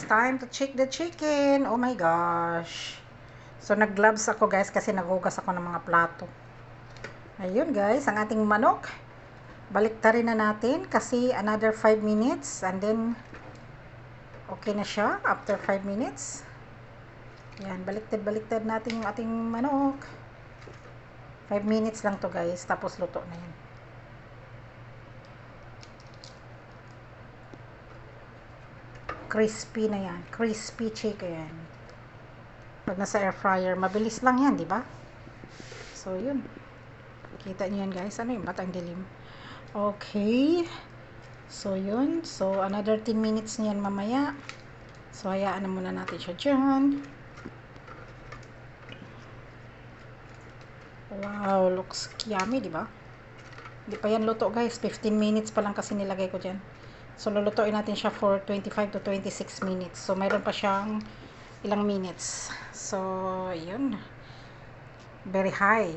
time to check the chicken. Oh my gosh. So, nag-gloves ako guys kasi naghugas ako ng mga plato. Ayun guys, ang ating manok. Baliktarin na natin kasi another 5 minutes and then okay na siya after 5 minutes. Yan, baliktad natin yung ating manok. 5 minutes lang to guys, tapos luto na yan. Crispy na yan. Crispy chicken. Pag nasa air fryer, mabilis lang yan, di ba? So, yun. Kita niyo yan guys. Ano yung batang dilim? Okay. So, yun. So, another 10 minutes niyan mamaya. So, hayaan na muna natin siya dyan. Wow, looks yummy, di ba? Hindi pa yan luto guys. 15 minutes pa lang kasi nilagay ko dyan. So, lulutuin natin siya for 25 to 26 minutes. So, mayroon pa siyang ilang minutes. So, yun. Very high.